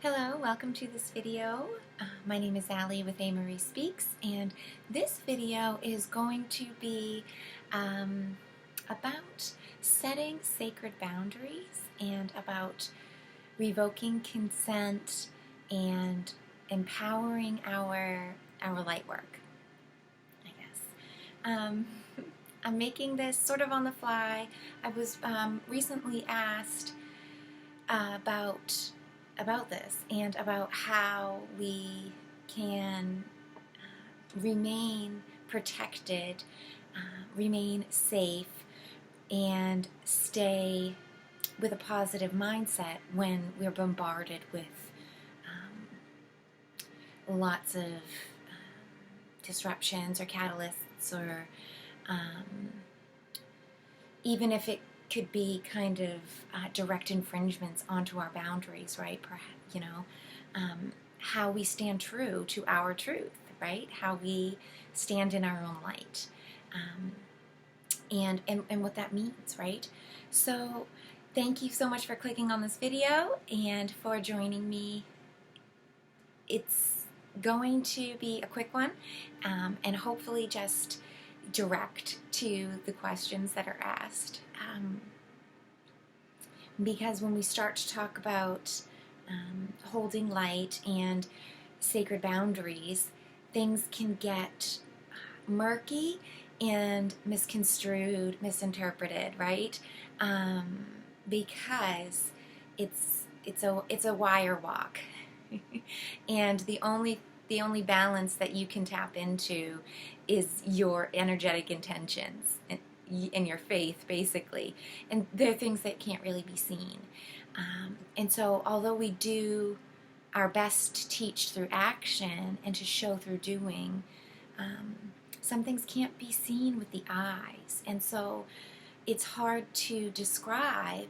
Hello, welcome to this video. My name is Allie with A. Marie Speaks, and this video is going to be about setting sacred boundaries and about revoking consent and empowering our light work, I guess. I'm making this sort of on the fly. I was recently asked about this and about how we can remain protected, remain safe, and stay with a positive mindset when we're bombarded with lots of disruptions or catalysts, or even if it could be kind of direct infringements onto our boundaries, right? How we stand true to our truth, right? How we stand in our own light, and what that means, right? So thank you so much for clicking on this video and for joining me. It's going to be a quick one, and hopefully just direct to the questions that are asked. Because when we start to talk about holding light and sacred boundaries, things can get murky and misconstrued, misinterpreted, right? Because it's a wire walk, and the only balance that you can tap into is your energetic intentions and your faith, basically. And they're things that can't really be seen. And so although we do our best to teach through action and to show through doing, some things can't be seen with the eyes. And so it's hard to describe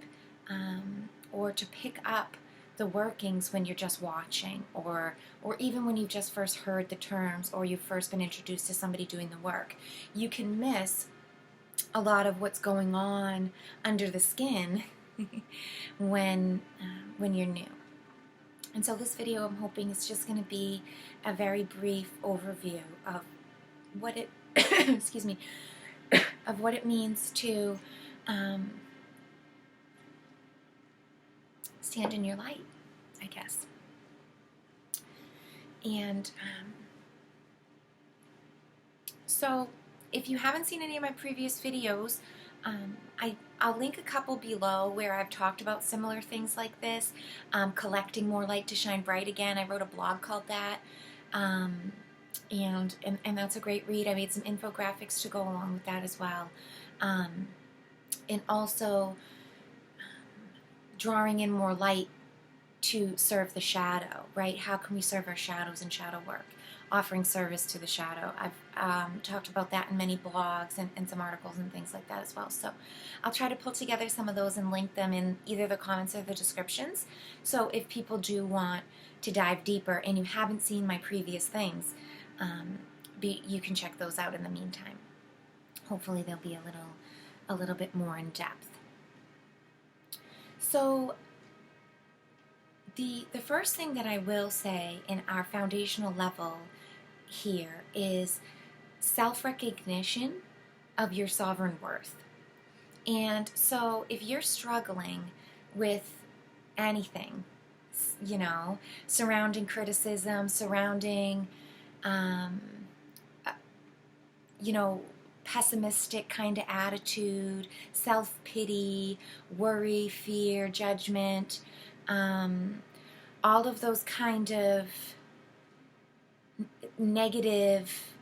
or to pick up the workings when you're just watching, or even when you've just first heard the terms, or you've first been introduced to somebody doing the work. You can miss a lot of what's going on under the skin when you're new. And so this video, I'm hoping, is just going to be a very brief overview of what it excuse me, of what it means to stand in your light, I guess. And so if you haven't seen any of my previous videos, I'll link a couple below where I've talked about similar things like this. Collecting more light to shine bright again. I wrote a blog called that, and that's a great read. I made some infographics to go along with that as well, and also drawing in more light to serve the shadow, right? How can we serve our shadows in shadow work? Offering service to the shadow. I've talked about that in many blogs and some articles and things like that as well. So I'll try to pull together some of those and link them in either the comments or the descriptions. So if people do want to dive deeper and you haven't seen my previous things, you can check those out in the meantime. Hopefully they'll be a little bit more in depth. So the first thing that I will say in our foundational level here is self-recognition of your sovereign worth. And so if you're struggling with anything, surrounding criticism, surrounding, pessimistic kind of attitude, self-pity, worry, fear, judgment, all of those kind of negative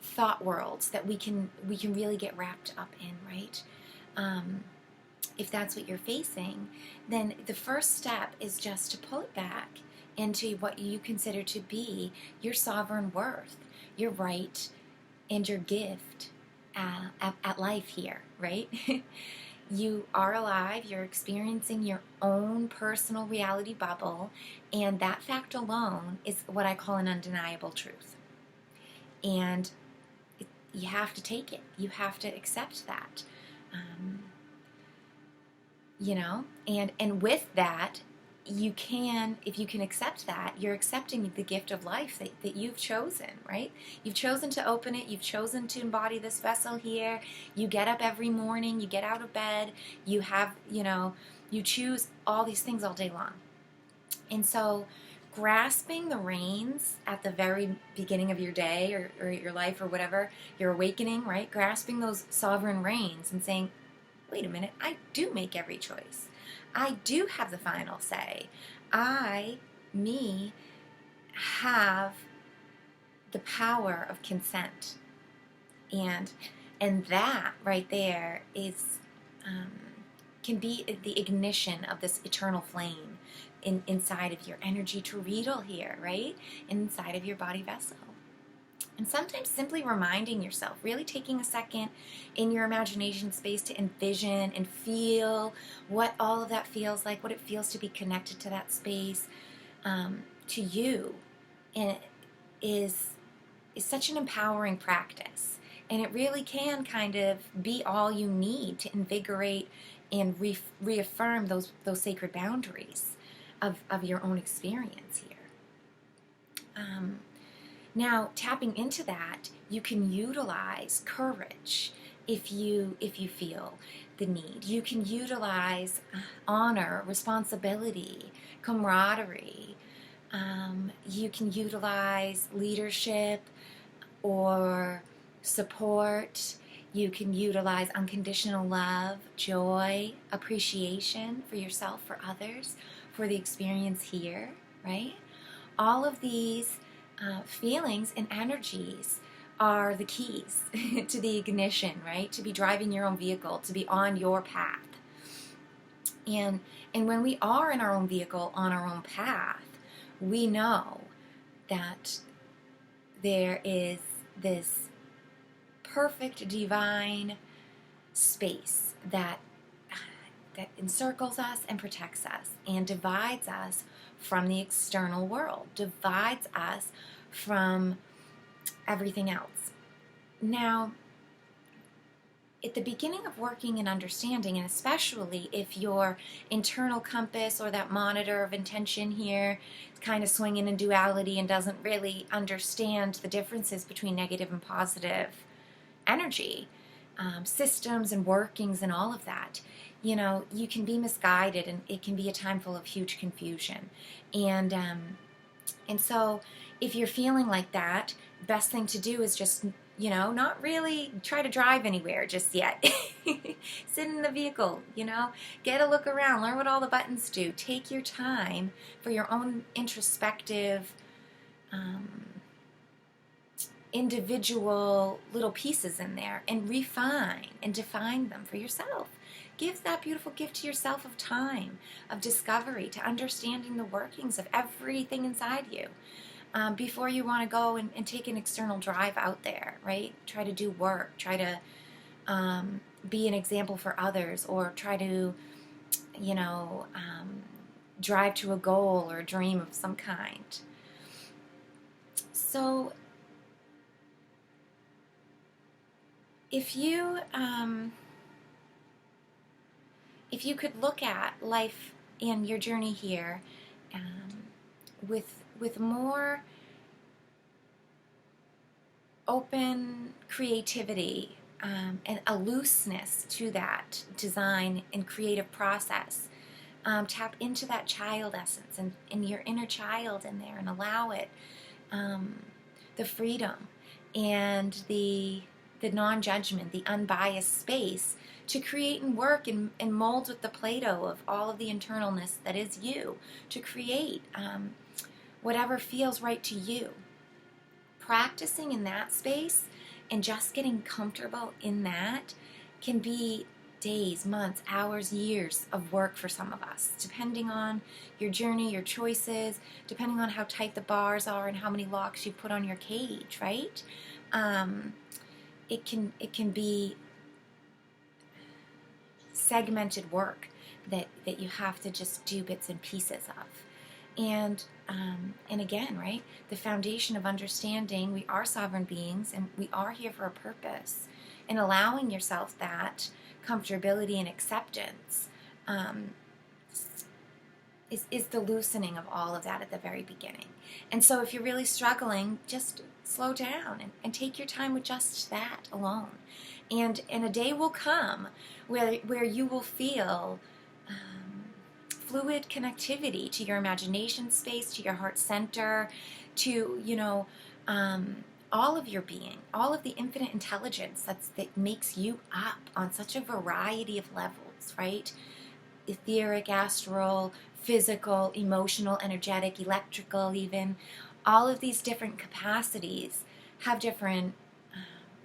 thought worlds that we can really get wrapped up in, right? If that's what you're facing, then the first step is just to pull it back into what you consider to be your sovereign worth, your right, and your gift at life here, right? You are alive, you're experiencing your own personal reality bubble, and that fact alone is what I call an undeniable truth. And you have to take it. You have to accept that. And with that, you can, if you can accept that, you're accepting the gift of life that you've chosen, right? You've chosen to open it. You've chosen to embody this vessel here. You get up every morning. You get out of bed. You have, you choose all these things all day long. And so grasping the reins at the very beginning of your day or your life or whatever, your awakening, right? Grasping those sovereign reins and saying, wait a minute, I do make every choice. I do have the final say. Me, have the power of consent. And that right there is can be the ignition of this eternal flame inside of your energy toroidal here, right? Inside of your body vessel. And sometimes simply reminding yourself, really taking a second in your imagination space to envision and feel what all of that feels like, what it feels to be connected to that space, to you, and is such an empowering practice. And it really can kind of be all you need to invigorate and reaffirm those sacred boundaries of your own experience here. Now, tapping into that, you can utilize courage if you feel the need. You can utilize honor, responsibility, camaraderie. You can utilize leadership or support. You can utilize unconditional love, joy, appreciation for yourself, for others, for the experience here, right? All of these feelings and energies are the keys to the ignition, right? To be driving your own vehicle, to be on your path. And when we are in our own vehicle, on our own path, we know that there is this perfect divine space that encircles us and protects us and divides us from the external world, divides us from everything else. Now, at the beginning of working and understanding, and especially if your internal compass or that monitor of intention here is kind of swinging in duality and doesn't really understand the differences between negative and positive energy, systems and workings and all of that, you can be misguided, and it can be a time full of huge confusion. And so if you're feeling like that, best thing to do is just, not really try to drive anywhere just yet. Sit in the vehicle, get a look around, learn what all the buttons do. Take your time for your own introspective, individual little pieces in there, and refine and define them for yourself. Give that beautiful gift to yourself of time, of discovery, to understanding the workings of everything inside you, before you want to go and take an external drive out there, right? Try to do work, try to be an example for others, or try to, drive to a goal or a dream of some kind. So if you could look at life and your journey here with more open creativity and a looseness to that design and creative process, tap into that child essence and your inner child in there, and allow it the freedom and the non-judgment, the unbiased space to create and work and mold with the Play-Doh of all of the internalness that is you, to create whatever feels right to you. Practicing in that space and just getting comfortable in that can be days, months, hours, years of work for some of us, depending on your journey, your choices, depending on how tight the bars are and how many locks you put on your cage, right? It can be segmented work that you have to just do bits and pieces of. And again, right, the foundation of understanding we are sovereign beings and we are here for a purpose, and allowing yourself that comfortability and acceptance is the loosening of all of that at the very beginning. And so if you're really struggling, just slow down and take your time with just that alone. And a day will come where you will feel fluid connectivity to your imagination space, to your heart center, to, all of your being, all of the infinite intelligence that makes you up on such a variety of levels, right? Etheric, astral, physical, emotional, energetic, electrical, even. All of these different capacities have different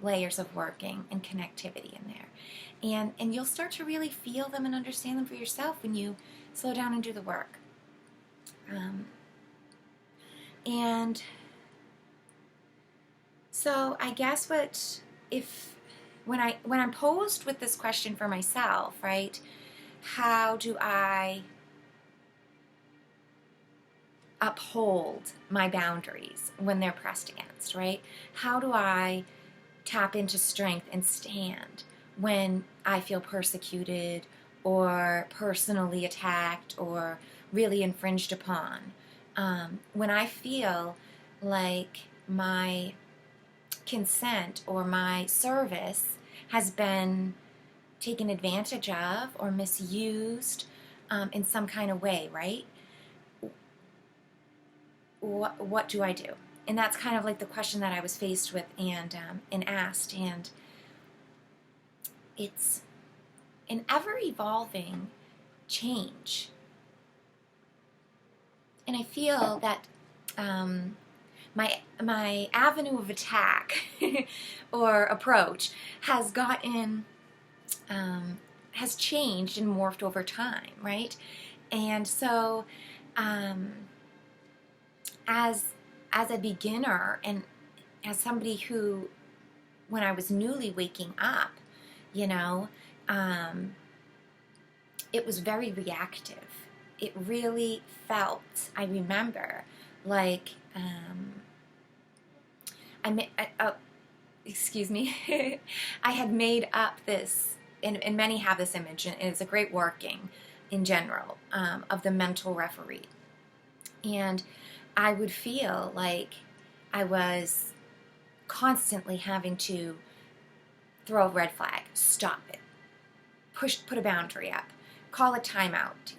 layers of working and connectivity in there. And you'll start to really feel them and understand them for yourself when you slow down and do the work. And so I guess when I'm posed with this question for myself, right? How do I uphold my boundaries when they're pressed against, right? How do I tap into strength and stand when I feel persecuted or personally attacked or really infringed upon? When I feel like my consent or my service has been taken advantage of or misused in some kind of way, right? What do I do? And that's kind of like the question that I was faced with and asked. And it's an ever-evolving change. And I feel that my avenue of attack or approach has changed and morphed over time, right? And so as a beginner and as somebody who, when I was newly waking up, it was very reactive. It really felt, I remember, like excuse me, I had made up this, and many have this image, and it's a great working in general of the mental referee. And I would feel like I was constantly having to throw a red flag, stop it, put a boundary up, call a timeout,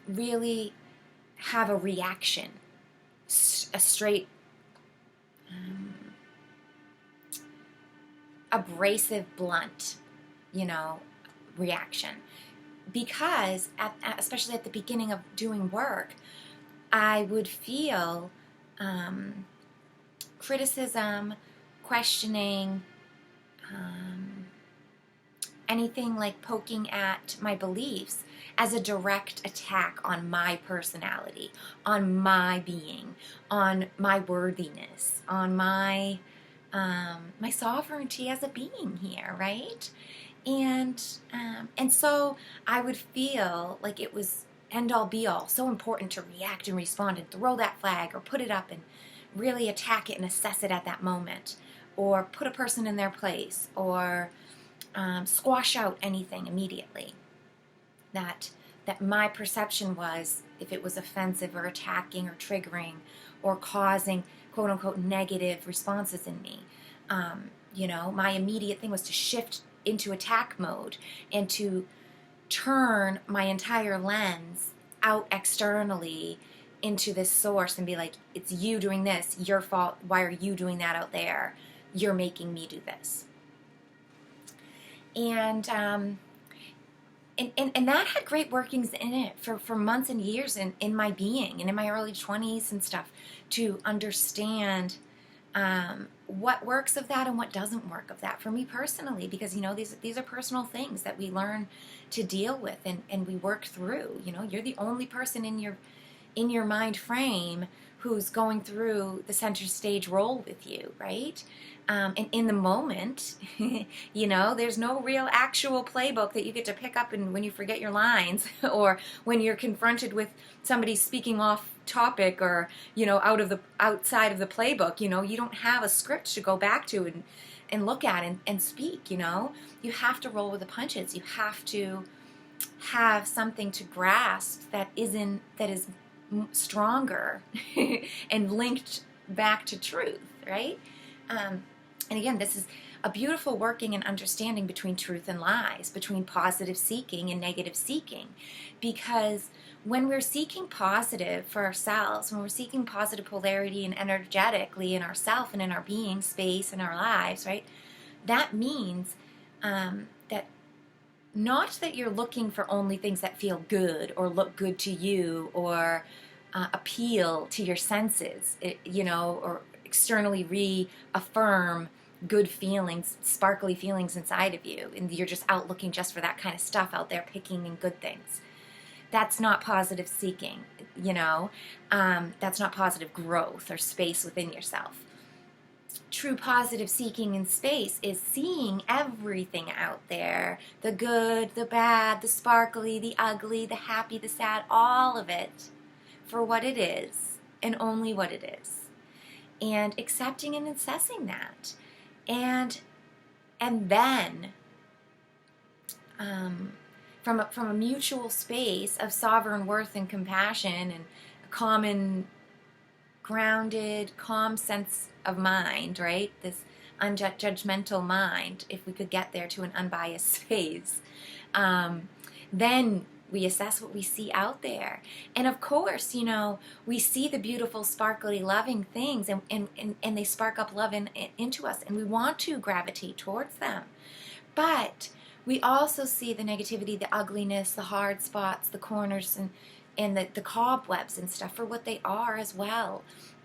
really have a reaction, a straight, abrasive, blunt, reaction. Because, especially at the beginning of doing work, I would feel criticism, questioning, anything like poking at my beliefs as a direct attack on my personality, on my being, on my worthiness, on my sovereignty as a being here, right? And so I would feel like it was end all be all, so important to react and respond and throw that flag or put it up and really attack it and assess it at that moment, or put a person in their place, or squash out anything immediately that my perception was, if it was offensive or attacking or triggering or causing quote unquote negative responses in me. My immediate thing was to shift into attack mode and to turn my entire lens out externally into this source and be like, it's you doing this, your fault, why are you doing that out there? You're making me do this. And that had great workings in it for months and years in my being and in my early 20s and stuff, to understand what works of that and what doesn't work of that for me personally, because these are personal things that we learn to deal with and we work through. You're the only person in your mind frame who's going through the center stage role with you, right? And in the moment, there's no real actual playbook that you get to pick up and when you forget your lines or when you're confronted with somebody speaking off topic or, outside of the playbook, you don't have a script to go back to and look at and speak, You have to roll with the punches. You have to have something to grasp that is stronger and linked back to truth, right? And again, this is a beautiful working and understanding between truth and lies, between positive seeking and negative seeking. Because when we're seeking positive for ourselves, when we're seeking positive polarity and energetically in ourself and in our being space and our lives, right, that means that not that you're looking for only things that feel good or look good to you or appeal to your senses, or externally reaffirm good feelings, sparkly feelings inside of you, and you're just out looking just for that kind of stuff out there, picking in good things. That's not positive seeking, that's not positive growth or space within yourself. True positive seeking in space is seeing everything out there, the good, the bad, the sparkly, the ugly, the happy, the sad, all of it for what it is and only what it is, and accepting and assessing that. And then from a mutual space of sovereign worth and compassion and a common grounded, calm sense of mind, right? This unjudgmental mind, if we could get there to an unbiased space, then we assess what we see out there. And of course, we see the beautiful, sparkly, loving things, and they spark up love into us, and we want to gravitate towards them. But we also see the negativity, the ugliness, the hard spots, the corners, and the cobwebs and stuff for what they are as well.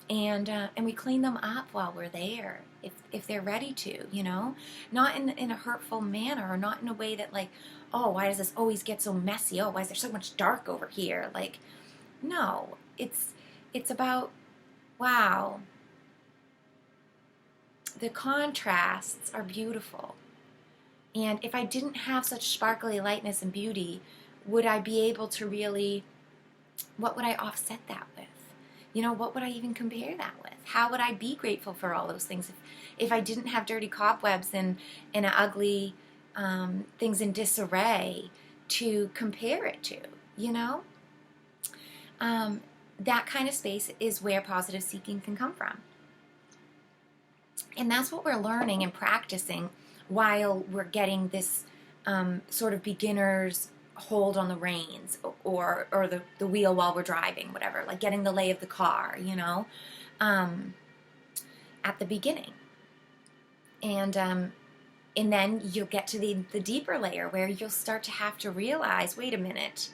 And we clean them up while we're there, if they're ready to, not in a hurtful manner, or not in a way that like, oh, why does this always get so messy? Oh, why is there so much dark over here? Like, no, it's about, wow, the contrasts are beautiful. And if I didn't have such sparkly lightness and beauty, would I be able to really, what would I offset that with? What would I even compare that with? How would I be grateful for all those things if I didn't have dirty cobwebs and ugly things in disarray to compare it to, that kind of space is where positive seeking can come from. And that's what we're learning and practicing while we're getting this sort of beginner's hold on the reins or the wheel while we're driving, whatever, like getting the lay of the car, at the beginning. And then you'll get to the deeper layer where you'll start to have to realize, wait a minute,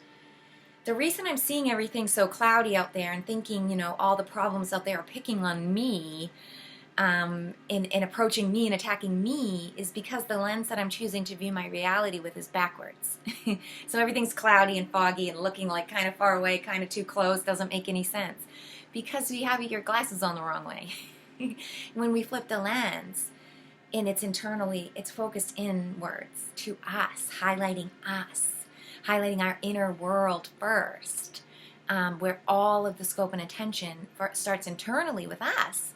the reason I'm seeing everything so cloudy out there and thinking, all the problems out there are picking on me, in approaching me and attacking me, is because the lens that I'm choosing to view my reality with is backwards. So everything's cloudy and foggy and looking like kind of far away, kind of too close, doesn't make any sense. Because you have your glasses on the wrong way. When we flip the lens, and it's focused inwards to us, highlighting our inner world first, where all of the scope and attention starts internally with us.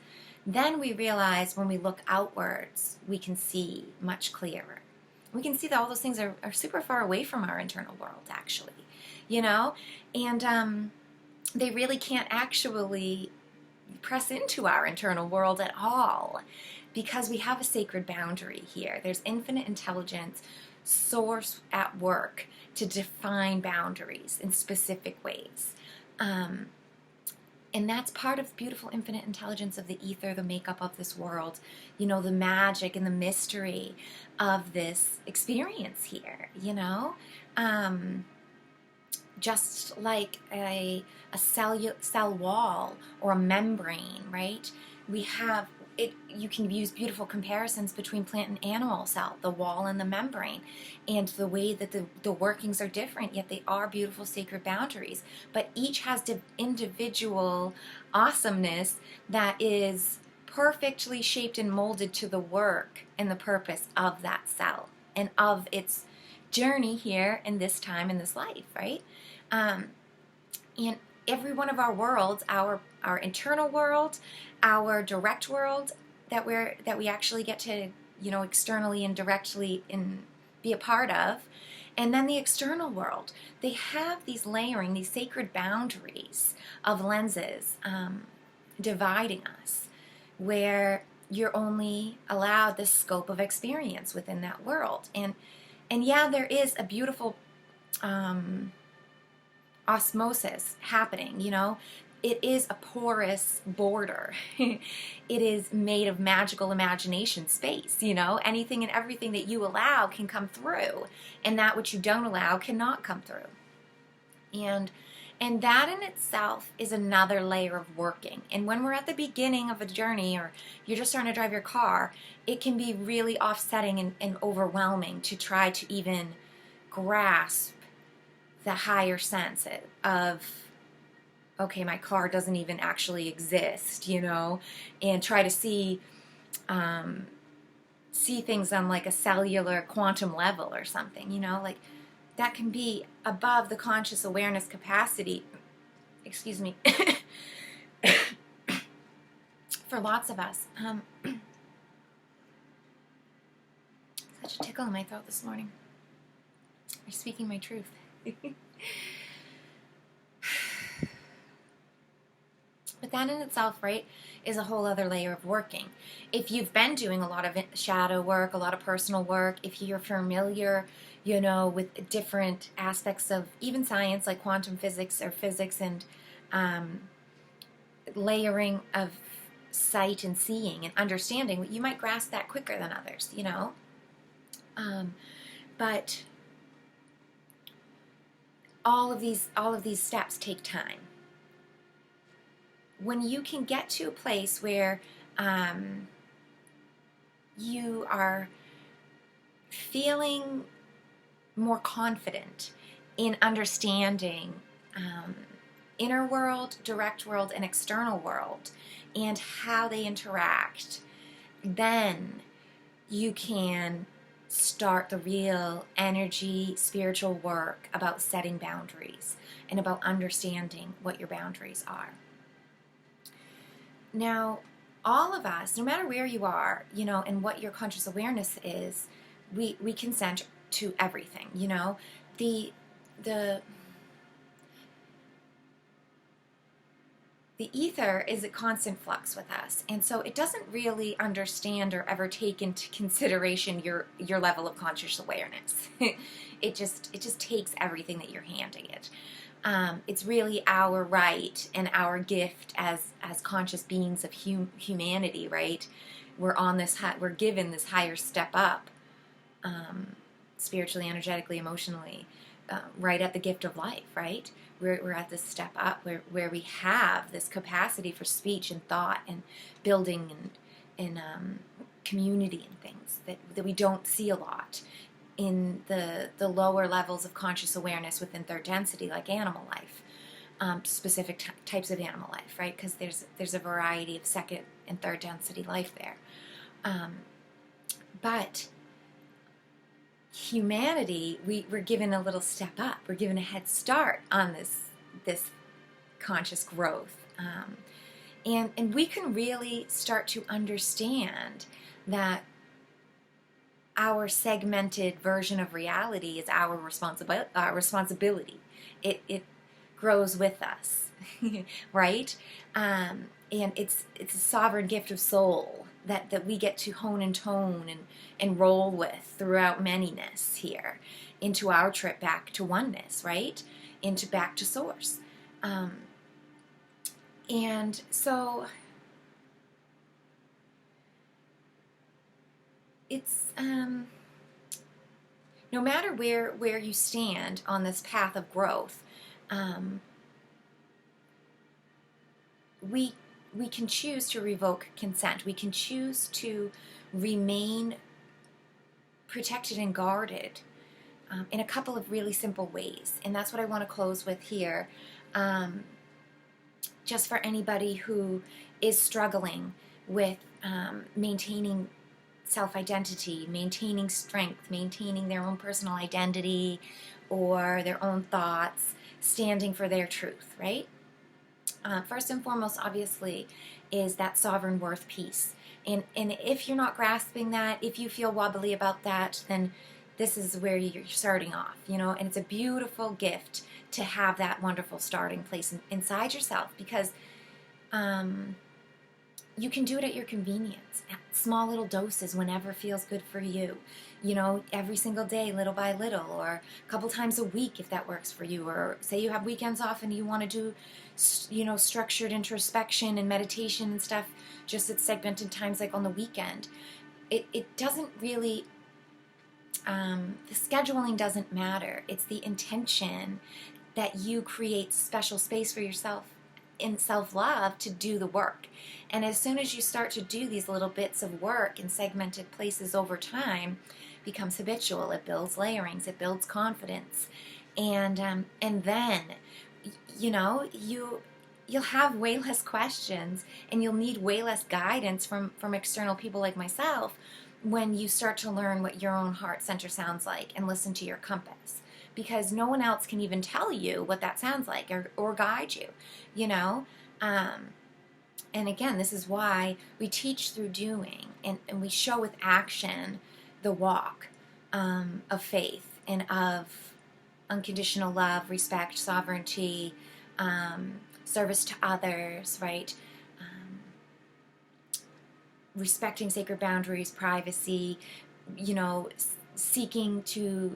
Then we realize when we look outwards, we can see much clearer. We can see that all those things are super far away from our internal world, actually, and they really can't actually press into our internal world at all, because we have a sacred boundary here. There's infinite intelligence, source at work to define boundaries in specific ways. And that's part of the beautiful infinite intelligence of the ether, the makeup of this world, the magic and the mystery of this experience here, just like a cell wall or a membrane, right? We have it. You can use beautiful comparisons between plant and animal cell, the wall and the membrane, and the way that the workings are different, yet they are beautiful sacred boundaries. But each has individual awesomeness that is perfectly shaped and molded to the work and the purpose of that cell and of its journey here in this time in this life, right? And every one of our worlds, our internal world, our direct world that we actually get to externally and directly be a part of, And then the external world, they have these layering, these sacred boundaries of lenses dividing us, where you're only allowed this scope of experience within that world. And yeah, there is a beautiful osmosis happening, you know. It is a porous border. It is made of magical imagination space, you know. Anything and everything that you allow can come through, and that which you don't allow cannot come through. And that in itself is another layer of working. And when we're at the beginning of a journey, or you're just starting to drive your car, it can be really offsetting and overwhelming to try to even grasp the higher sense of, okay, my car doesn't even actually exist, you know, and try to see things on like a cellular quantum level or something, you know, like that can be above the conscious awareness capacity, excuse me, for lots of us. Such a tickle in my throat this morning. You're speaking my truth. But that in itself, right, is a whole other layer of working. If you've been doing a lot of shadow work, a lot of personal work, if you're familiar, you know, with different aspects of even science like quantum physics or physics and layering of sight and seeing and understanding, you might grasp that quicker than others, you know. But all of these steps take time. When you can get to a place where you are feeling more confident in understanding inner world, direct world, and external world, and how they interact, then you can start the real energy, spiritual work about setting boundaries and about understanding what your boundaries are. Now, all of us, no matter where you are, you know, and what your conscious awareness is, we consent to everything, you know. The ether is a constant flux with us, and so it doesn't really understand or ever take into consideration your level of conscious awareness. It just takes everything that you're handing it. It's really our right and our gift as conscious beings of humanity, right? We're on this we're given this higher step up, spiritually, energetically, emotionally, right at the gift of life, right? We're at this step up where we have this capacity for speech and thought and building and community and things that we don't see a lot in the lower levels of conscious awareness within third density, like animal life, specific types of animal life, right? Because there's a variety of second and third density life there. But humanity, we're given a little step up. We're given a head start on this conscious growth, and we can really start to understand that our segmented version of reality is our responsibility. It grows with us, right? And it's a sovereign gift of soul that we get to hone and tone and roll with throughout manyness here into our trip back to oneness, right? Back to source. And so it's no matter where you stand on this path of growth, we can choose to revoke consent. We can choose to remain protected and guarded in a couple of really simple ways. And that's what I want to close with here. Just for anybody who is struggling with maintaining self-identity, maintaining strength, maintaining their own personal identity or their own thoughts, standing for their truth, right? First and foremost, obviously, is that sovereign worth piece. And if you're not grasping that, if you feel wobbly about that, then this is where you're starting off, you know, and it's a beautiful gift to have that wonderful starting place inside yourself, because you can do it at your convenience, at small little doses, whenever feels good for you. You know, every single day, little by little, or a couple times a week if that works for you. Or say you have weekends off and you want to do, you know, structured introspection and meditation and stuff just at segmented times, like on the weekend. It doesn't really, the scheduling doesn't matter. It's the intention that you create special space for yourself in self-love to do the work. And as soon as you start to do these little bits of work in segmented places over time, it becomes habitual. It builds layerings. It builds confidence. And then, you know, you'll have way less questions, and you'll need way less guidance from external people like myself when you start to learn what your own heart center sounds like and listen to your compass. Because no one else can even tell you what that sounds like, or guide you, you know? And again, this is why we teach through doing, and we show with action the walk of faith and of unconditional love, respect, sovereignty, service to others, right? Respecting sacred boundaries, privacy, you know, seeking to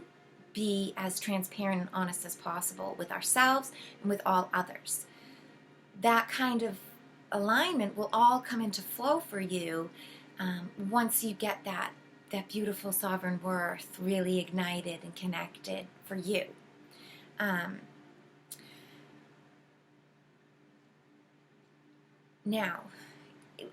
be as transparent and honest as possible with ourselves and with all others. That kind of alignment will all come into flow for you once you get that beautiful sovereign worth really ignited and connected for you. Now,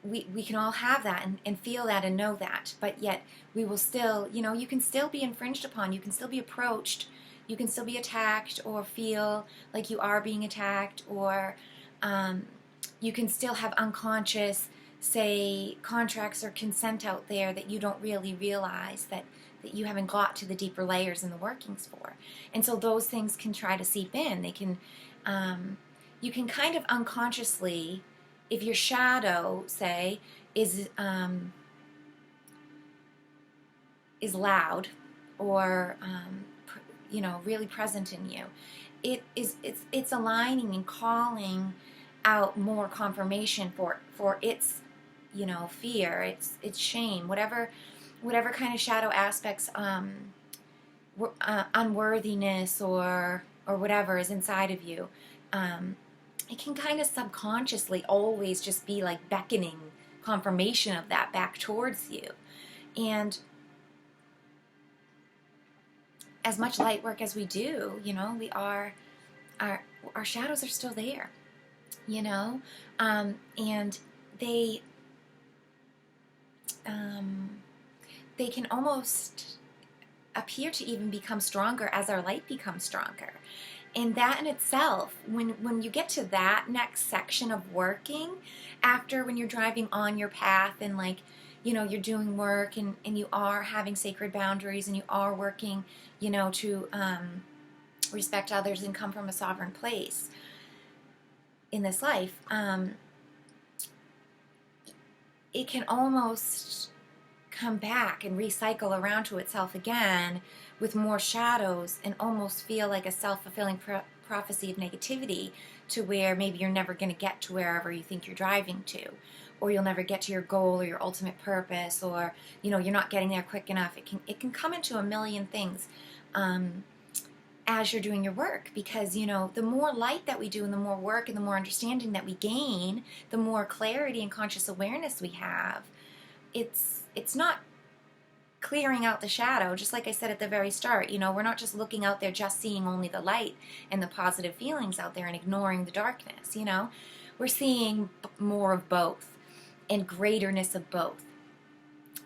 we can all have that and feel that and know that, but yet we will still, you know, you can still be infringed upon, you can still be approached, you can still be attacked or feel like you are being attacked, or you can still have unconscious, say, contracts or consent out there that you don't really realize that you haven't got to the deeper layers and the workings for. And so those things can try to seep in. They can, you can kind of unconsciously, if your shadow, say, is loud or you know, really present in you, it's aligning and calling out more confirmation for its, you know, fear, its shame, whatever kind of shadow aspects, unworthiness or whatever is inside of you. It can kind of subconsciously always just be like beckoning confirmation of that back towards you. And as much light work as we do, you know, our shadows are still there, you know, and they can almost appear to even become stronger as our light becomes stronger. And that in itself, when you get to that next section of working, after when you're driving on your path and, like, you know, you're doing work and you are having sacred boundaries and you are working, you know, to respect others and come from a sovereign place in this life, it can almost come back and recycle around to itself again with more shadows and almost feel like a self-fulfilling prophecy of negativity, to where maybe you're never going to get to wherever you think you're driving to, or you'll never get to your goal or your ultimate purpose, or, you know, you're not getting there quick enough. It can come into a million things as you're doing your work, because, you know, the more light that we do and the more work and the more understanding that we gain, the more clarity and conscious awareness we have. It's not clearing out the shadow, just like I said at the very start. You know, we're not just looking out there just seeing only the light and the positive feelings out there and ignoring the darkness, you know. We're seeing more of both and greaterness of both.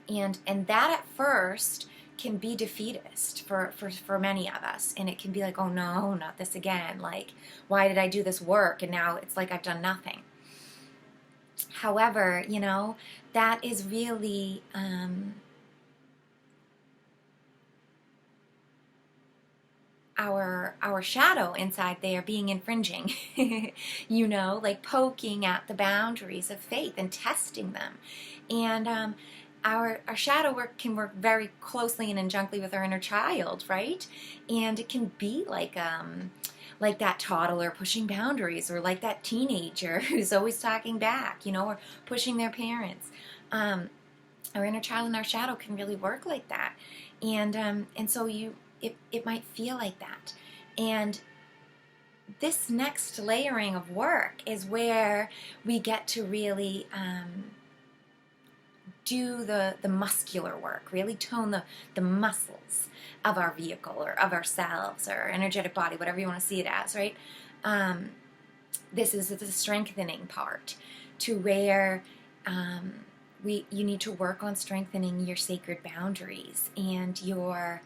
And that at first can be defeatist for many of us. And it can be like, oh no, not this again. Like, why did I do this work? And now it's like I've done nothing. However, you know, that is really our shadow inside there being infringing, you know, like poking at the boundaries of faith and testing them. And our shadow work can work very closely and injunctly with our inner child, right? And it can be like that toddler pushing boundaries, or like that teenager who's always talking back, or pushing their parents. Our inner child and our shadow can really work like that, and so it might feel like that. And this next layering of work is where we get to really do the muscular work, really tone the muscles of our vehicle, or of ourselves, or energetic body, whatever you want to see it as, right? This is the strengthening part, to where you need to work on strengthening your sacred boundaries and your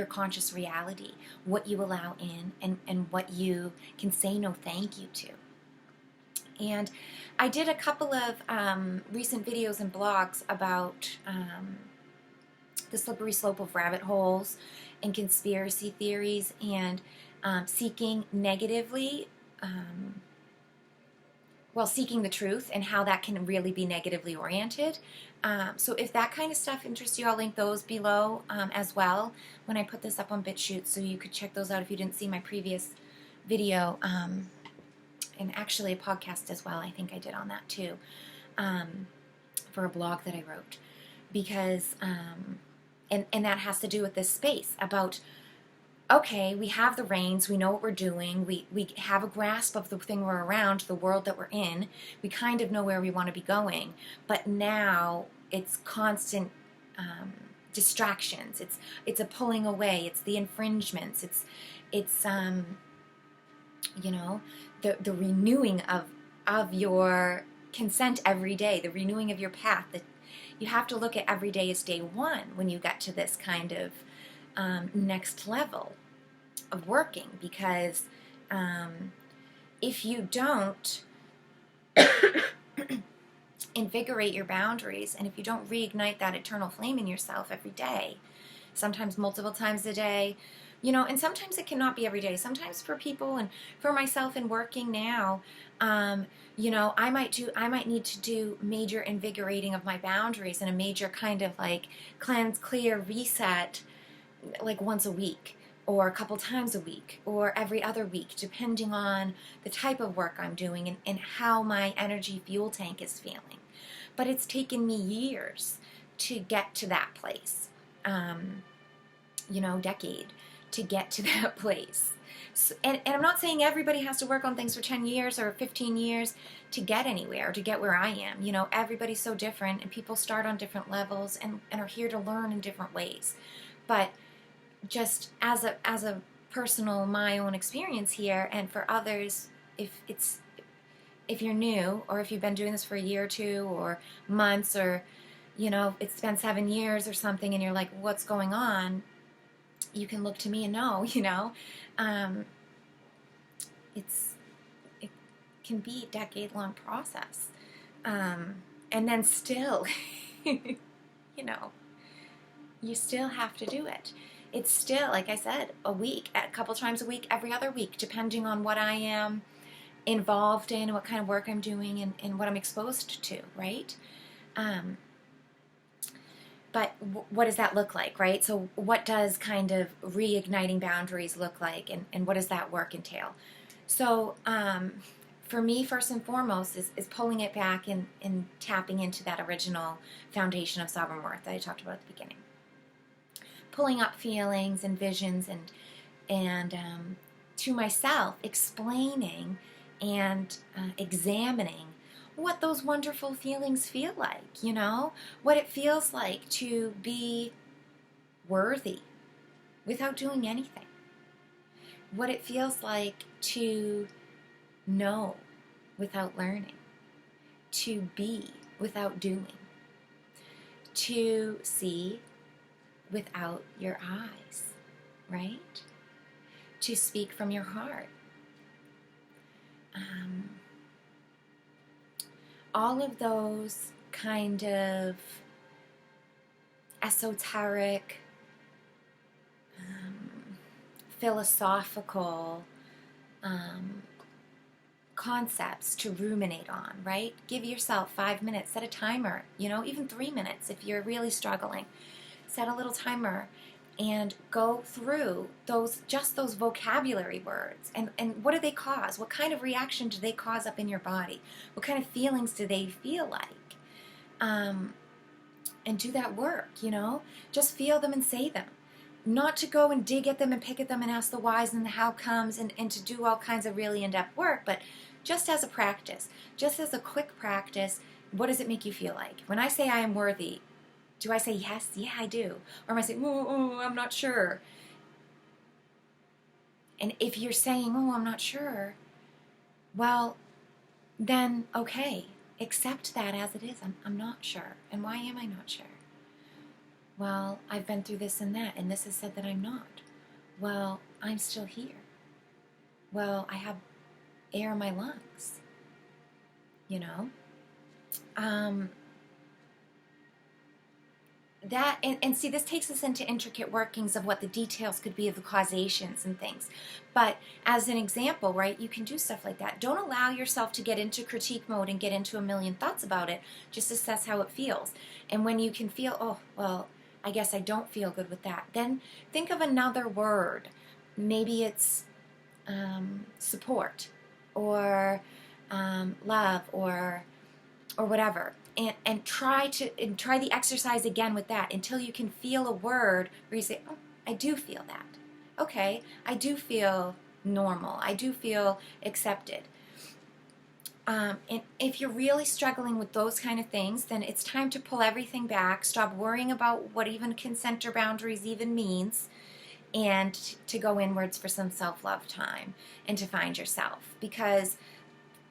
conscious reality, what you allow in, and what you can say no thank you to. And I did a couple of recent videos and blogs about the slippery slope of rabbit holes and conspiracy theories, and seeking negatively, seeking the truth, and how that can really be negatively oriented. So if that kind of stuff interests you, I'll link those below as well when I put this up on BitChute, so you could check those out if you didn't see my previous video. And actually a podcast as well, I think I did on that too, for a blog that I wrote. Because, and that has to do with this space about, okay, we have the reins, we know what we're doing, we have a grasp of the thing we're around, the world that we're in, we kind of know where we want to be going, but now it's constant distractions, it's a pulling away, it's the infringements, it's the renewing of your consent every day, the renewing of your path. That you have to look at every day as day one when you get to this kind of next level of working, because if you don't invigorate your boundaries, and if you don't reignite that eternal flame in yourself every day, sometimes multiple times a day, and sometimes it cannot be every day. Sometimes for people, and for myself in working now, I might need to do major invigorating of my boundaries, and a major kind of like cleanse, clear, reset, like once a week, or a couple times a week, or every other week, depending on the type of work I'm doing and how my energy fuel tank is feeling. But it's taken me years to get to that place, decade to get to that place. So, and I'm not saying everybody has to work on things for 10 years or 15 years to get anywhere, to get where I am. Everybody's so different, and people start on different levels and are here to learn in different ways. But just as a personal, my own experience here, and for others, if you're new, or if you've been doing this for a year or two, or months, or it's been 7 years or something, and you're like, what's going on? You can look to me and know, it can be a decade-long process, and then still, you still have to do it. It's still, like I said, a week, a couple times a week, every other week, depending on what I am involved in, what kind of work I'm doing, and what I'm exposed to, right? But what does that look like, right? So what does kind of reigniting boundaries look like, and what does that work entail? So for me, first and foremost, is pulling it back and tapping into that original foundation of sovereign worth that I talked about at the beginning. Pulling up feelings and visions, and to myself, explaining and examining what those wonderful feelings feel like, what it feels like to be worthy without doing anything, what it feels like to know without learning, to be without doing, to see without your eyes, right? To speak from your heart. All of those kind of esoteric, philosophical concepts to ruminate on, right? Give yourself 5 minutes, set a timer, even 3 minutes if you're really struggling. Set a little timer and go through those vocabulary words and what do they cause? What kind of reaction do they cause up in your body? What kind of feelings do they feel like? And do that work, just feel them and say them. Not to go and dig at them and pick at them and ask the whys and the how comes and to do all kinds of really in-depth work, but just as a practice, just as a quick practice, what does it make you feel like? When I say I am worthy, do I say yes? Yeah, I do. Or am I saying, oh, I'm not sure? And if you're saying, oh, I'm not sure, well, then okay, accept that as it is. I'm not sure. And why am I not sure? Well, I've been through this and that, and this has said that I'm not. Well, I'm still here. Well, I have air in my lungs, That, and see, this takes us into intricate workings of what the details could be of the causations and things. But as an example, right, you can do stuff like that. Don't allow yourself to get into critique mode and get into a million thoughts about it. Just assess how it feels. And when you can feel, oh, well, I guess I don't feel good with that, then think of another word. Maybe it's support or love or whatever. And try the exercise again with that until you can feel a word where you say, oh, I do feel that. Okay, I do feel normal. I do feel accepted. And if you're really struggling with those kind of things, then it's time to pull everything back, stop worrying about what even consent or boundaries even means, and to go inwards for some self-love time and to find yourself. Because,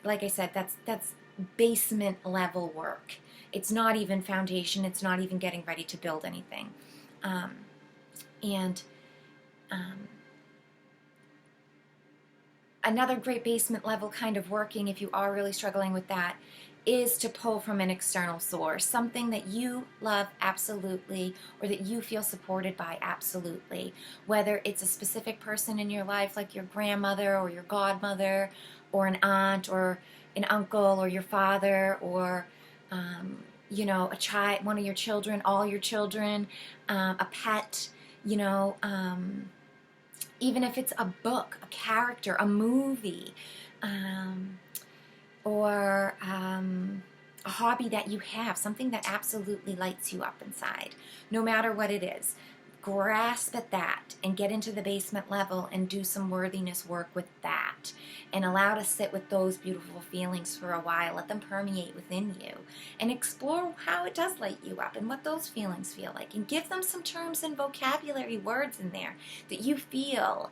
like I said, that's basement level work. It's not even foundation. It's not even getting ready to build anything. Another great basement level kind of working, if you are really struggling with that, is to pull from an external source, something that you love absolutely or that you feel supported by absolutely, whether it's a specific person in your life like your grandmother or your godmother or an aunt or an uncle or your father or a child, one of your children, all your children, a pet, even if it's a book, a character, a movie, or a hobby that you have, something that absolutely lights you up inside, no matter what it is. Grasp at that and get into the basement level and do some worthiness work with that and allow to sit with those beautiful feelings for a while. Let them permeate within you and explore how it does light you up and what those feelings feel like, and give them some terms and vocabulary words in there that you feel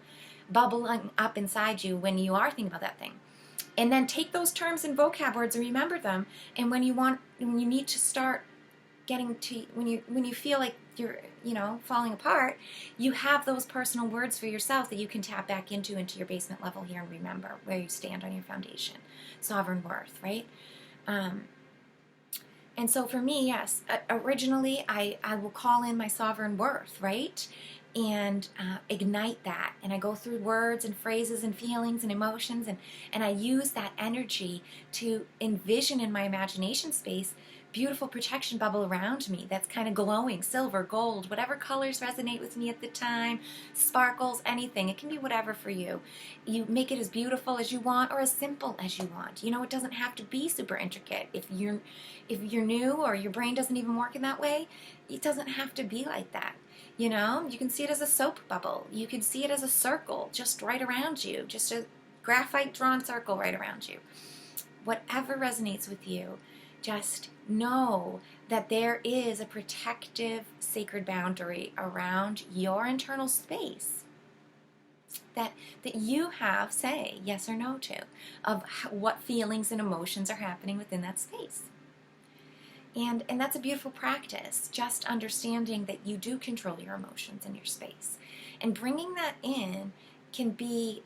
bubbling up inside you when you are thinking about that thing. And then take those terms and vocab words and remember them, and when you need to start getting to, when you feel like you're falling apart, you have those personal words for yourself that you can tap back into your basement level here and remember where you stand on your foundation. Sovereign worth, right? And so for me, yes, originally I will call in my sovereign worth, right? And ignite that. And I go through words and phrases and feelings and emotions, and I use that energy to envision in my imagination space beautiful protection bubble around me that's kind of glowing, silver, gold, whatever colors resonate with me at the time, sparkles, anything. It can be whatever for you. You make it as beautiful as you want or as simple as you want. It doesn't have to be super intricate. If you're new or your brain doesn't even work in that way, it doesn't have to be like that. You can see it as a soap bubble. You can see it as a circle just right around you, just a graphite drawn circle right around you. Whatever resonates with you, just know that there is a protective, sacred boundary around your internal space that you have say yes or no to, of what feelings and emotions are happening within that space. And that's a beautiful practice, just understanding that you do control your emotions in your space. And bringing that in can be,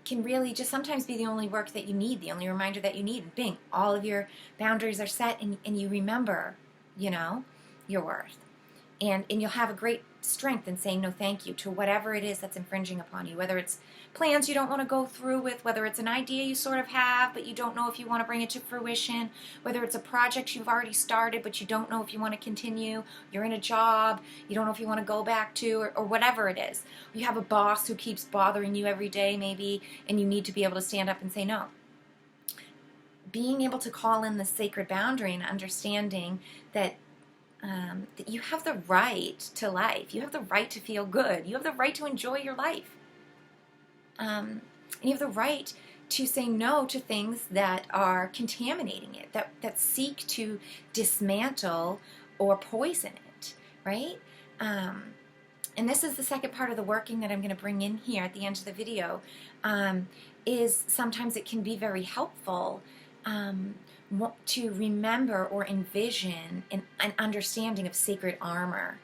can really just sometimes be the only work that you need, the only reminder that you need. Bing, all of your boundaries are set and you remember, your worth. And you'll have a great strength in saying no thank you to whatever it is that's infringing upon you, whether it's plans you don't want to go through with, whether it's an idea you sort of have but you don't know if you want to bring it to fruition, whether it's a project you've already started but you don't know if you want to continue, you're in a job you don't know if you want to go back to, or whatever it is. You have a boss who keeps bothering you every day maybe, and you need to be able to stand up and say no. Being able to call in the sacred boundary and understanding that that you have the right to life. You have the right to feel good. You have the right to enjoy your life. And you have the right to say no to things that are contaminating it, that seek to dismantle or poison it, right? And this is the second part of the working that I'm going to bring in here at the end of the video, is sometimes it can be very helpful to remember or envision an understanding of sacred armor.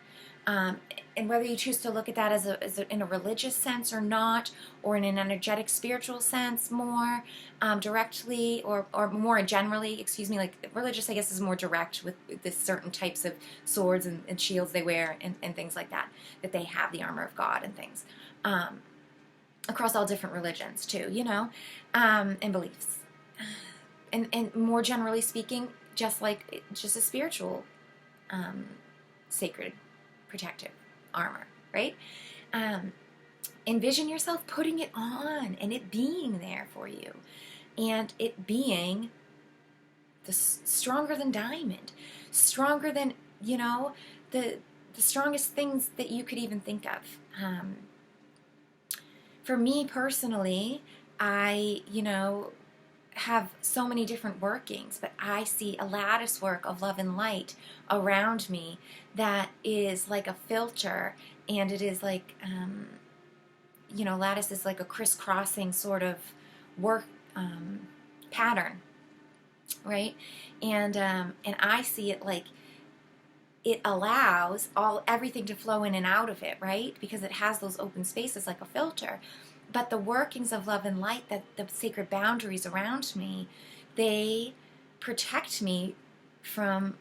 And whether you choose to look at that as in a religious sense or not, or in an energetic spiritual sense more directly, or more generally, excuse me, like religious I guess is more direct with the certain types of swords and shields they wear and things like that they have, the armor of God and things, across all different religions too, you know, and beliefs. And more generally speaking, just a spiritual, sacred, protective armor, right? Envision yourself putting it on and it being there for you, and it being stronger than diamond, stronger than, you know, the strongest things that you could even think of. For me personally, I, you know, have so many different workings, but I see a lattice work of love and light around me that is like a filter, and it is like, you know, lattice is like a crisscrossing sort of work pattern, right? And I see it like it allows everything to flow in and out of it, right? Because it has those open spaces like a filter. But the workings of love and light, that the sacred boundaries around me, they protect me from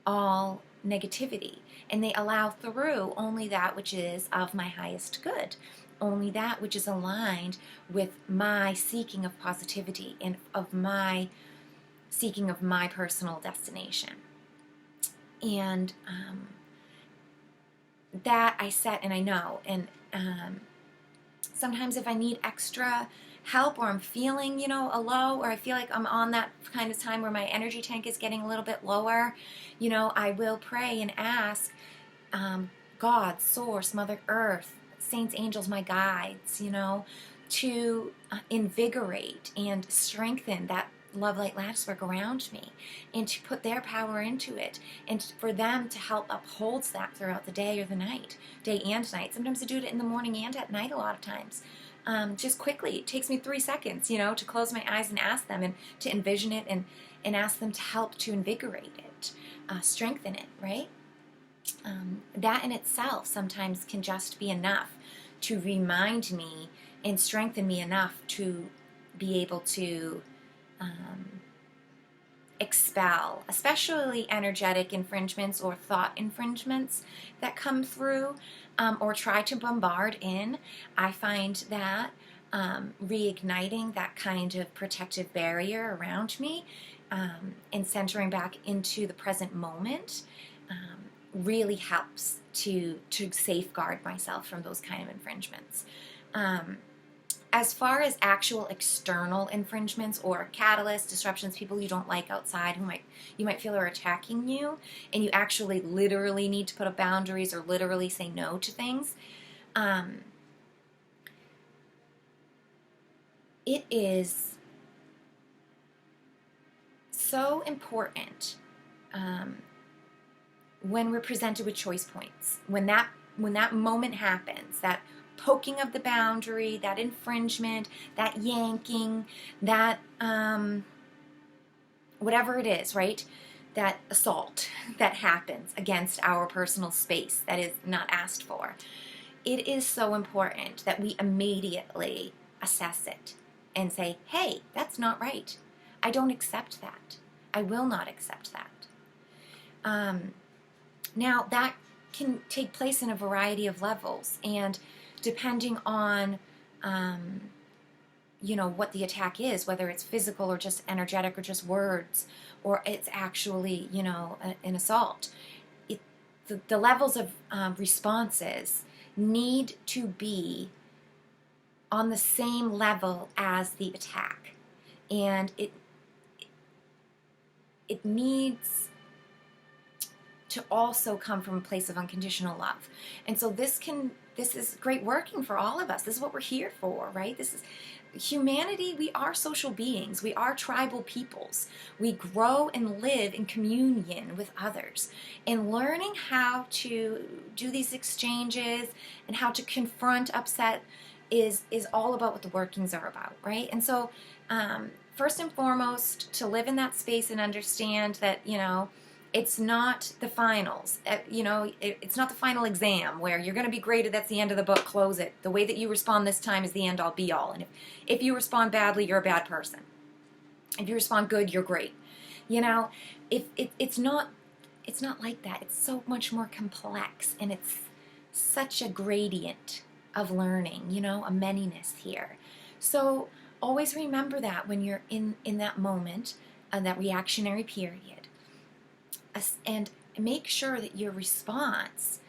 all negativity. And they allow through only that which is of my highest good, only that which is aligned with my seeking of positivity and of my seeking of my personal destination. And that I set and I know. And sometimes if I need extra help, or I'm feeling, you know, a low, or I feel like I'm on that kind of time where my energy tank is getting a little bit lower, you know, I will pray and ask God, Source, Mother Earth, saints, angels, my guides, you know, to invigorate and strengthen that love, light, lattice work around me, and to put their power into it, and for them to help uphold that throughout the day or the night, day and night. Sometimes I do it in the morning and at night a lot of times. Just quickly, it takes me 3 seconds, you know, to close my eyes and ask them, and to envision it, and ask them to help to invigorate it, strengthen it, right? That in itself sometimes can just be enough to remind me and strengthen me enough to be able to expel, especially energetic infringements or thought infringements that come through, or try to bombard in. I find that reigniting that kind of protective barrier around me, and centering back into the present moment, really helps to safeguard myself from those kind of infringements. As far as actual external infringements or catalysts, disruptions, people you don't like outside who you might feel are attacking you, and you actually literally need to put up boundaries or literally say no to things, it is so important when we're presented with choice points, when that moment happens, that poking of the boundary, that infringement, that yanking, that whatever it is, right? That assault that happens against our personal space that is not asked for. It is so important that we immediately assess it and say, hey, that's not right. I don't accept that. I will not accept that. Now, that can take place in a variety of levels, and depending on what the attack is, whether it's physical or just energetic or just words, or it's actually an assault, the levels of responses need to be on the same level as the attack, and it needs to also come from a place of unconditional love. And so this is great working for all of us. This is what we're here for, right? This is humanity. We are social beings. We are tribal peoples. We grow and live in communion with others. And learning how to do these exchanges and how to confront upset is all about what the workings are about, right? And so first and foremost, to live in that space and understand that, it's not the finals. It's not the final exam where you're going to be graded. That's the end of the book. Close it. The way that you respond this time is the end all be all. And if you respond badly, you're a bad person. If you respond good, you're great. It's not like that. It's so much more complex, and it's such a gradient of learning. A manyness here. So always remember that when you're in that moment, that reactionary period. And make sure that your response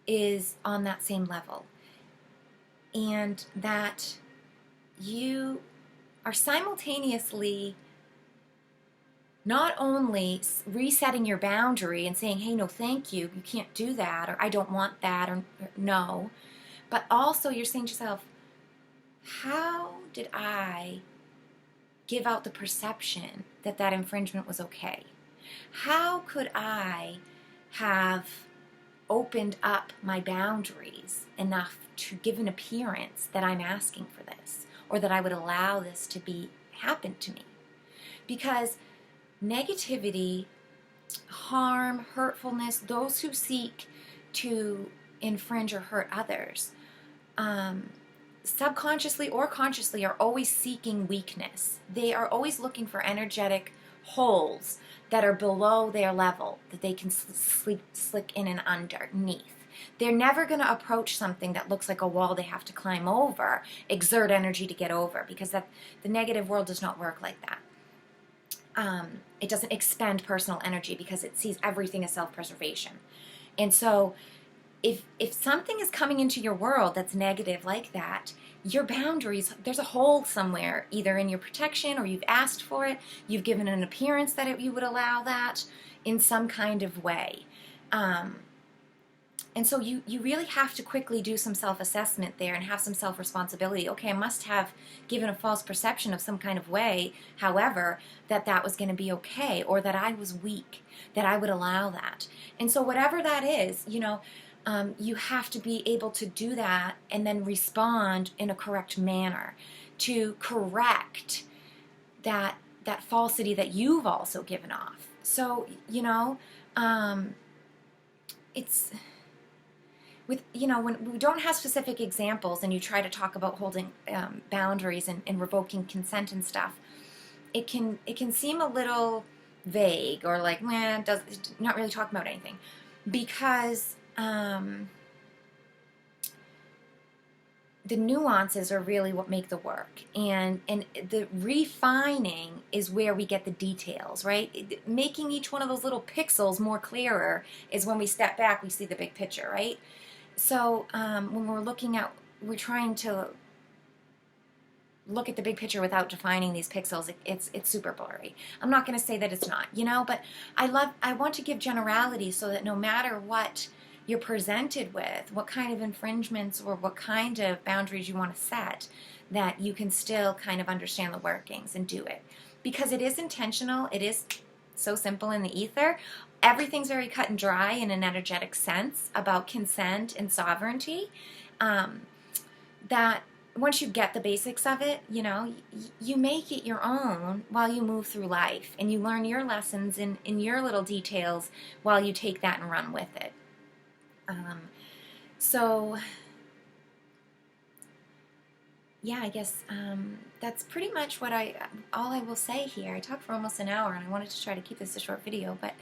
is on that same level, and that you are simultaneously not only resetting your boundary and saying, hey, no, thank you, you can't do that, or I don't want that, or no, but also you're saying to yourself, how did I give out the perception that infringement was okay? How could I have opened up my boundaries enough to give an appearance that I'm asking for this, or that I would allow this to happen to me? Because negativity, harm, hurtfulness, those who seek to infringe or hurt others, subconsciously or consciously, are always seeking weakness. They are always looking for energetic holes that are below their level, that they can slick in and underneath. They're never going to approach something that looks like a wall they have to climb over, exert energy to get over, because the negative world does not work like that. It doesn't expend personal energy because it sees everything as self-preservation. And so if something is coming into your world that's negative like that, your boundaries, there's a hole somewhere, either in your protection, or you've asked for it, you've given an appearance that you would allow that in some kind of way. And so you really have to quickly do some self-assessment there and have some self-responsibility. Okay, I must have given a false perception of some kind of way, however, that was going to be okay, or that I was weak, that I would allow that. And so whatever that is, you have to be able to do that and then respond in a correct manner to correct that falsity that you've also given off. So, it's with, when we don't have specific examples and you try to talk about holding boundaries and revoking consent and stuff, it can seem a little vague, or like, not really talking about anything, because the nuances are really what make the work, and the refining is where we get the details, right? Making each one of those little pixels more clearer is when we step back, we see the big picture, right? So when we're trying to look at the big picture without defining these pixels, it's super blurry. I'm not going to say that it's not, but I want to give generality so that no matter what you're presented with, what kind of infringements or what kind of boundaries you want to set, that you can still kind of understand the workings and do it. Because it is intentional, it is so simple in the ether. Everything's very cut and dry in an energetic sense about consent and sovereignty, that once you get the basics of it, you make it your own while you move through life, and you learn your lessons in your little details while you take that and run with it. So yeah, I guess that's pretty much all I will say here. I talked for almost an hour, and I wanted to try to keep this a short video, but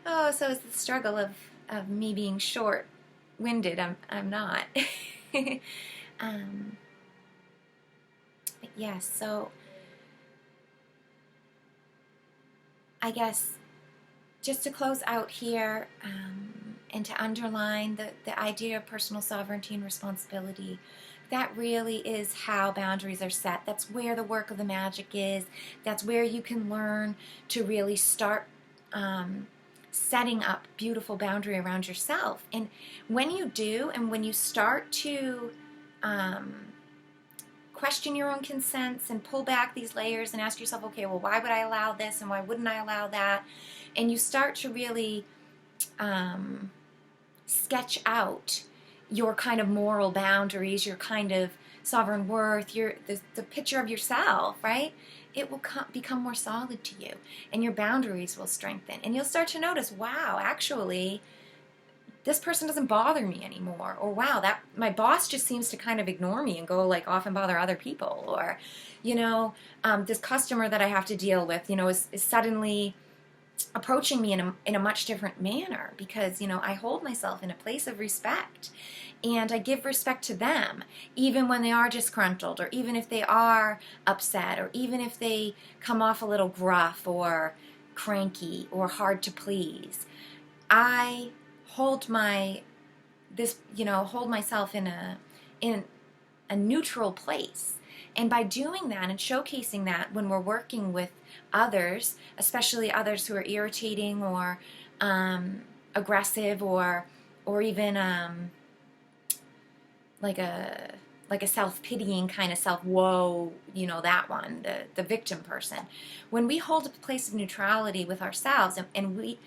Oh, so it's the struggle of me being short-winded. I'm not. um, but yes, so I guess just to close out here, and to underline the idea of personal sovereignty and responsibility, that really is how boundaries are set. That's where the work of the magic is. That's where you can learn to really start setting up beautiful boundary around yourself. And when you do, and when you start to question your own consents and pull back these layers and ask yourself, okay, well, why would I allow this and why wouldn't I allow that? And you start to really sketch out your kind of moral boundaries, your kind of sovereign worth, the picture of yourself, right? It will become more solid to you, and your boundaries will strengthen. And you'll start to notice, wow, actually, this person doesn't bother me anymore. Or wow, that my boss just seems to kind of ignore me and go like off and bother other people. Or, this customer that I have to deal with, is suddenly approaching me in a much different manner because, I hold myself in a place of respect. And I give respect to them, even when they are disgruntled, or even if they are upset, or even if they come off a little gruff or cranky or hard to please. I hold hold myself in a neutral place. And by doing that and showcasing that when we're working with others, especially others who are irritating or aggressive or even like a self-pitying kind of self-woe, that one, the victim person. When we hold a place of neutrality with ourselves and we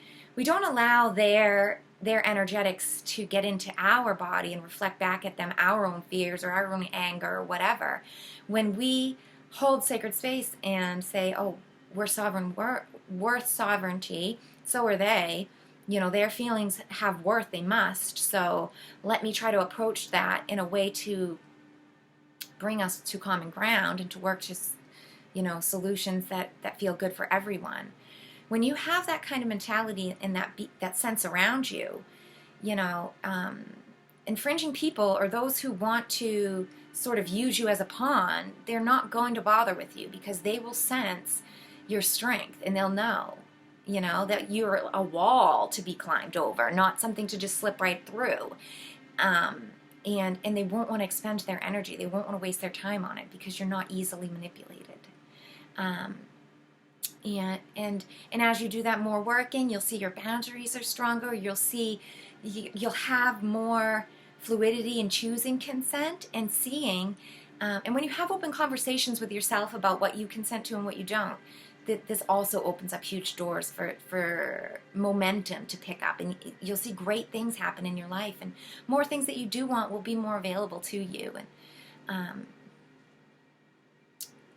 don't allow their energetics to get into our body and reflect back at them our own fears or our own anger or whatever. When we hold sacred space and say, oh, we're sovereign, we're worth sovereignty, so are they. Their feelings have worth, they must. So let me try to approach that in a way to bring us to common ground and to work to, solutions that feel good for everyone. When you have that kind of mentality and that sense around you, infringing people or those who want to sort of use you as a pawn, they're not going to bother with you because they will sense your strength and they'll know, that you're a wall to be climbed over, not something to just slip right through. And they won't want to expend their energy. They won't want to waste their time on it because you're not easily manipulated. And as you do that more working, you'll see your boundaries are stronger. You'll have more fluidity in choosing consent and seeing. And when you have open conversations with yourself about what you consent to and what you don't, this also opens up huge doors for momentum to pick up, and you'll see great things happen in your life, and more things that you do want will be more available to you. And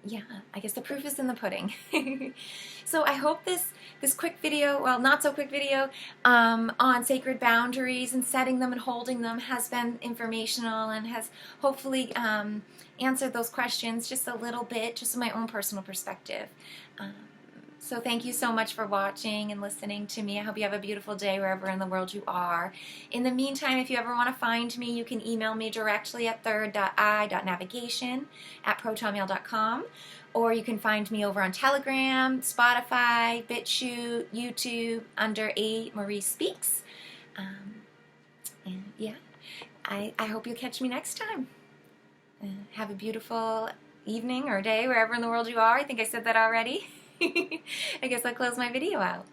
yeah, I guess the proof is in the pudding. So I hope this quick video, well, not so quick video, on sacred boundaries and setting them and holding them has been informational and has hopefully answered those questions just a little bit, just from my own personal perspective. So thank you so much for watching and listening to me. I hope you have a beautiful day wherever in the world you are. In the meantime, if you ever want to find me, you can email me directly at third.i.navigation@protonmail.com, or you can find me over on Telegram, Spotify, BitChute, YouTube, under A. Marie Speaks. And yeah, I hope you'll catch me next time. Have a beautiful evening or day wherever in the world you are. I think I said that already. I guess I'll close my video out.